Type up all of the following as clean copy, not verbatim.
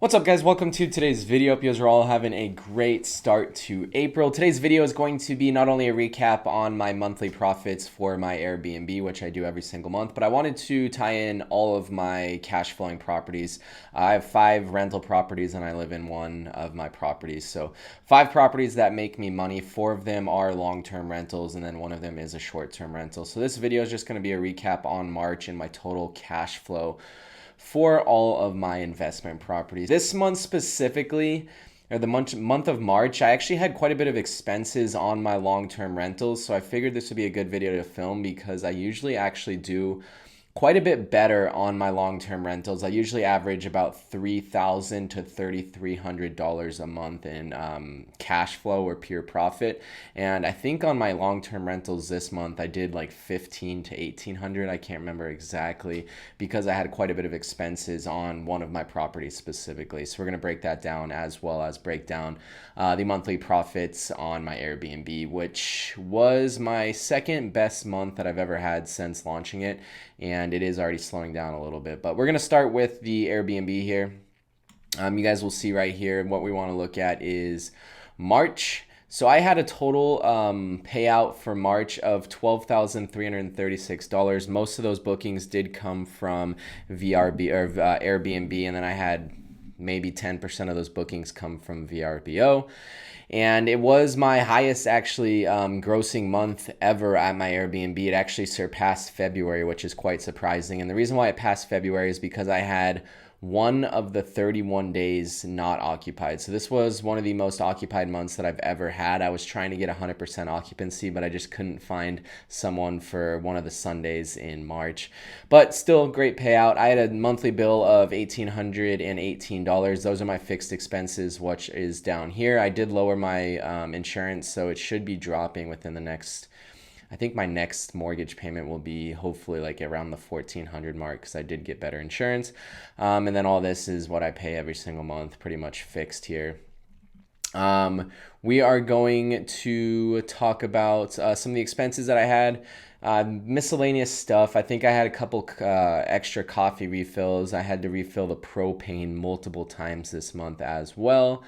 What's up, guys? Welcome to today's video. Hope you guys are all having a great start to April. Today's video is going to be not only a recap on my monthly profits for my Airbnb, which I do every single month, but I wanted to tie in all of my cash flowing properties. I have 5 rental properties and I live in one of my properties. So 5 properties that make me money. 4 of them are long-term rentals and then one of them is a short-term rental. So this video is just going to be a recap on March and my total cash flow for all of my investment properties. This month specifically, or the month of March, I actually had quite a bit of expenses on my long-term rentals, so I figured this would be a good video to film because I usually actually do quite a bit better on my long-term rentals. I usually average about $3,000 to $3,300 a month in cash flow or pure profit. And I think on my long-term rentals this month, I did like $1,500 to $1,800. I can't remember exactly because I had quite a bit of expenses on one of my properties specifically. So we're going to break that down as well as break down the monthly profits on my Airbnb, which was my second best month that I've ever had since launching it. And it is already slowing down a little bit. But we're going to start with the Airbnb here. You guys will see right here what we want to look at is March. So I had a total payout for March of $12,336. Most of those bookings did come from Airbnb, and then I had maybe 10% of those bookings come from VRBO. And it was my highest actually grossing month ever at my Airbnb. It actually surpassed February, which is quite surprising. And the reason why it passed February is because I had one of the 31 days not occupied. So this was one of the most occupied months that I've ever had. I was trying to get 100% occupancy, but I just couldn't find someone for one of the Sundays in March. But still, great payout. I had a monthly bill of $1,818. Those are my fixed expenses, which is down here. I did lower my insurance, so it should be dropping within the next, I think my next mortgage payment will be hopefully like around the $1,400 mark because I did get better insurance. And then all this is what I pay every single month, pretty much fixed here. We are going to talk about some of the expenses that I had. Miscellaneous stuff. I think I had a couple extra coffee refills. I had to refill the propane multiple times this month as well.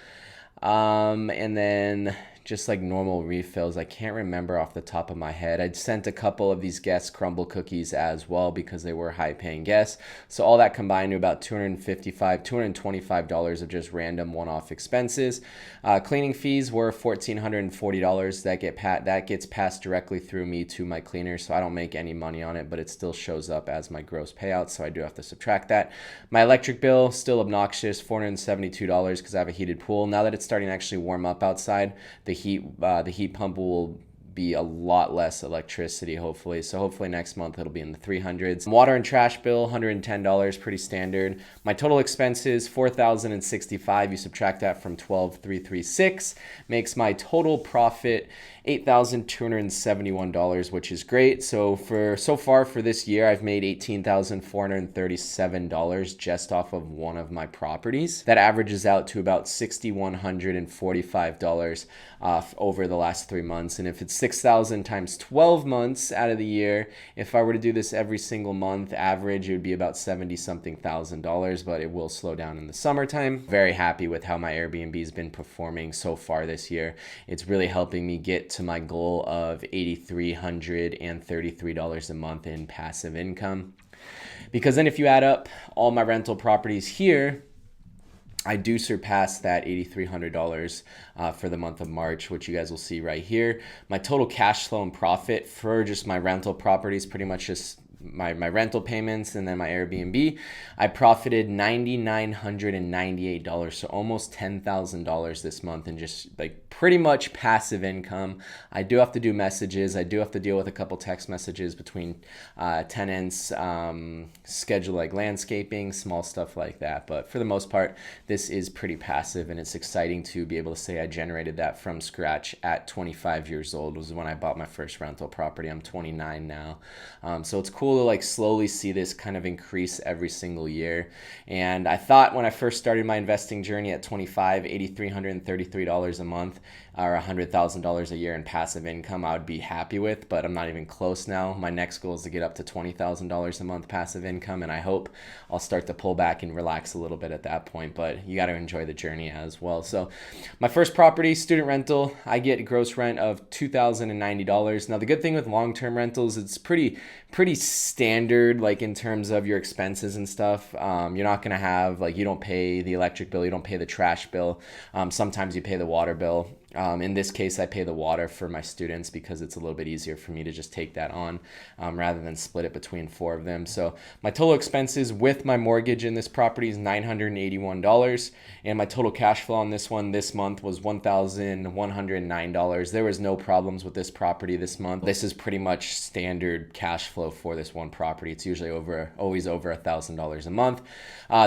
And then just like normal refills. I can't remember off the top of my head. I'd sent a couple of these guest crumble cookies as well because they were high paying guests. So all that combined to about $225 of just random one-off expenses. Cleaning fees were $1,440. That gets passed directly through me to my cleaner. So I don't make any money on it, but it still shows up as my gross payout. So I do have to subtract that. My electric bill, still obnoxious, $472 because I have a heated pool. Now that it's starting to actually warm up outside, the heat pump will be a lot less electricity, hopefully. So hopefully next month it'll be in the 300s. Water and trash bill, $110, pretty standard. My total expenses, $4,065. You subtract that from $12,336, makes my total profit $8,271, which is great. So far for this year, I've made $18,437 just off of one of my properties. That averages out to about $6,145 over the last 3 months. And if it's 6,000 times 12 months out of the year, if I were to do this every single month average, it would be about 70 something thousand dollars, but it will slow down in the summertime. Very happy with how my Airbnb has been performing so far this year. It's really helping me get to my goal of $8,333 a month in passive income. Because then if you add up all my rental properties here, I do surpass that $8,300 for the month of March, which you guys will see right here. My total cash flow and profit for just my rental properties, pretty much just my rental payments and then my Airbnb, I profited $9,998, so almost $10,000 this month in just like pretty much passive income. I do have to do messages. I do have to deal with a couple text messages between tenants, schedule like landscaping, small stuff like that. But for the most part, this is pretty passive, and it's exciting to be able to say I generated that from scratch at 25 years old was when I bought my first rental property. I'm 29 now. So it's cool cool to like slowly see this kind of increase every single year. And I thought when I first started my investing journey at 25, $8,333 a month, or $100,000 a year in passive income, I would be happy with, but I'm not even close now. My next goal is to get up to $20,000 a month passive income, and I hope I'll start to pull back and relax a little bit at that point, but you got to enjoy the journey as well. So my first property, student rental, I get a gross rent of $2,090. Now the good thing with long-term rentals, it's pretty standard, like in terms of your expenses and stuff. You're not gonna have, like, you don't pay the electric bill, you don't pay the trash bill. Sometimes you pay the water bill. In this case, I pay the water for my students because it's a little bit easier for me to just take that on rather than split it between 4 of them. So my total expenses with my mortgage in this property is $981, and my total cash flow on this one this month was $1,109. There was no problems with this property this month. This is pretty much standard cash flow for this one property. It's usually always over $1,000 a month.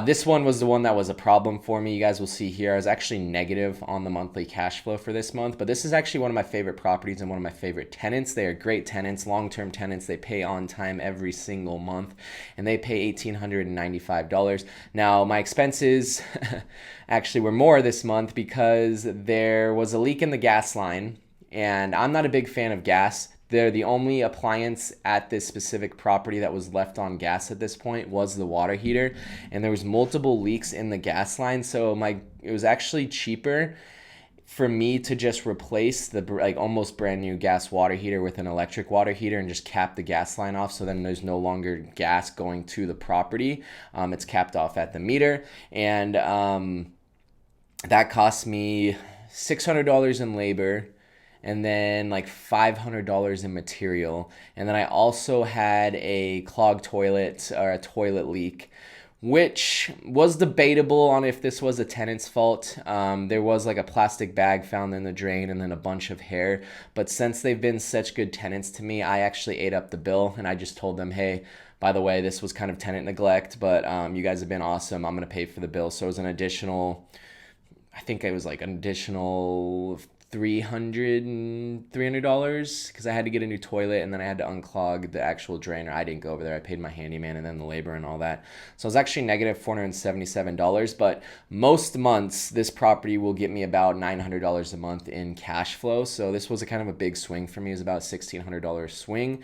This one was the one that was a problem for me. You guys will see here I was actually negative on the monthly cash flow for this month, but this is actually one of my favorite properties and one of my favorite tenants. They are great tenants, long-term tenants. They pay on time every single month, and they pay $1,895. Now my expenses actually were more this month because there was a leak in the gas line, and I'm not a big fan of gas. They're the only appliance at this specific property that was left on gas at this point was the water heater, and there was multiple leaks in the gas line. So it was actually cheaper for me to just replace the like almost brand new gas water heater with an electric water heater and just cap the gas line off, so then there's no longer gas going to the property. It's capped off at the meter, and that cost me $600 in labor, and then like $500 in material. And then I also had a clogged toilet or a toilet leak, which was debatable on if this was a tenant's fault. There was like a plastic bag found in the drain and then a bunch of hair. But since they've been such good tenants to me, I actually ate up the bill, and I just told them, hey, by the way, this was kind of tenant neglect, but you guys have been awesome. I'm going to pay for the bill. So it was an additional, I think it was like an additional $300 because I had to get a new toilet, and then I had to unclog the actual drainer. I didn't go over there. I paid my handyman and then the labor and all that. So it was actually negative $477, but most months this property will get me about $900 a month in cash flow. So this was a kind of a big swing for me. It was about a $1,600 swing.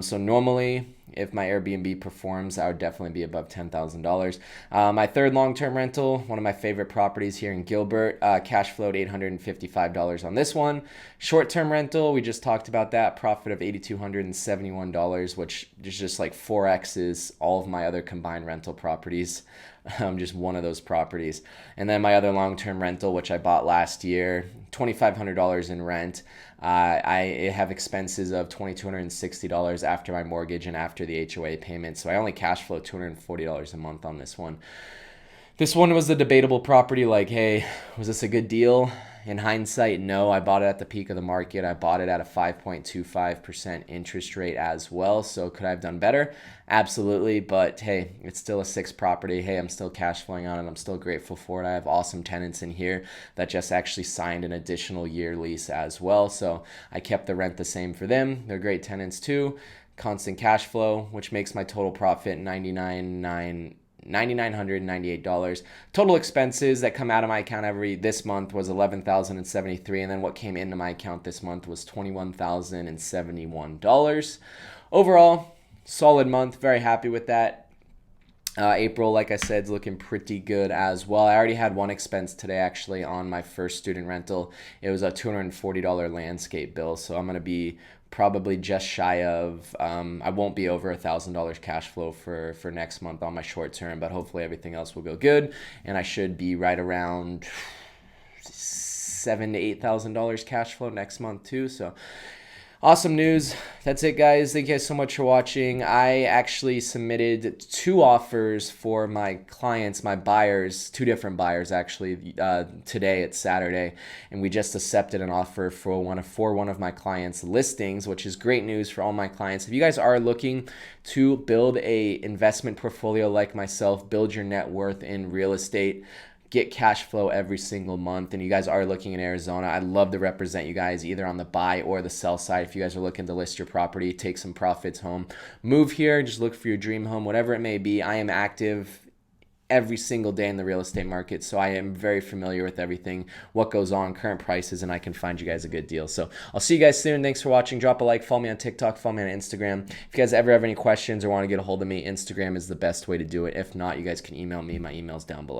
So normally, if my Airbnb performs, I would definitely be above $10,000. My third long-term rental, one of my favorite properties here in Gilbert, cash flowed $855 on this one. Short-term rental, we just talked about that, profit of $8,271, which is just like 4X's all of my other combined rental properties. Just one of those properties. And then my other long-term rental, which I bought last year, $2,500 in rent. I have expenses of $2,260 after my mortgage and after the HOA payment. So I only cash flow $240 a month on this one. This one was a debatable property. Like, hey, was this a good deal? In hindsight, no. I bought it at the peak of the market. I bought it at a 5.25% interest rate as well. So could I have done better? Absolutely. But hey, it's still a 6 property. Hey, I'm still cash flowing on it. I'm still grateful for it. I have awesome tenants in here that just actually signed an additional year lease as well. So I kept the rent the same for them. They're great tenants too. Constant cash flow, which makes my total profit $9,998. Total expenses that come out of my account this month was $11,073, and then what came into my account this month was $21,071. Overall, solid month. Very happy with that. April, like I said, is looking pretty good as well. I already had one expense today actually on my first student rental. It was a $240 landscape bill, so I'm going to be probably just shy of, I won't be over $1,000 cash flow for next month on my short term, but hopefully everything else will go good, and I should be right around $7,000 to $8,000 cash flow next month too. So awesome news. That's it, guys. Thank you guys so much for watching. I actually submitted 2 offers for my clients, my buyers, 2 different buyers actually, today. It's Saturday, and we just accepted an offer for one of my clients' listings, which is great news for all my clients. If you guys are looking to build a investment portfolio like myself, build your net worth in real estate, get cash flow every single month, and you guys are looking in Arizona, I'd love to represent you guys either on the buy or the sell side. If you guys are looking to list your property, take some profits home, move here, just look for your dream home, whatever it may be. I am active every single day in the real estate market, so I am very familiar with everything, what goes on, current prices, and I can find you guys a good deal. So I'll see you guys soon. Thanks for watching. Drop a like, follow me on TikTok, follow me on Instagram. If you guys ever have any questions or want to get a hold of me, Instagram is the best way to do it. If not, you guys can email me. My email's down below.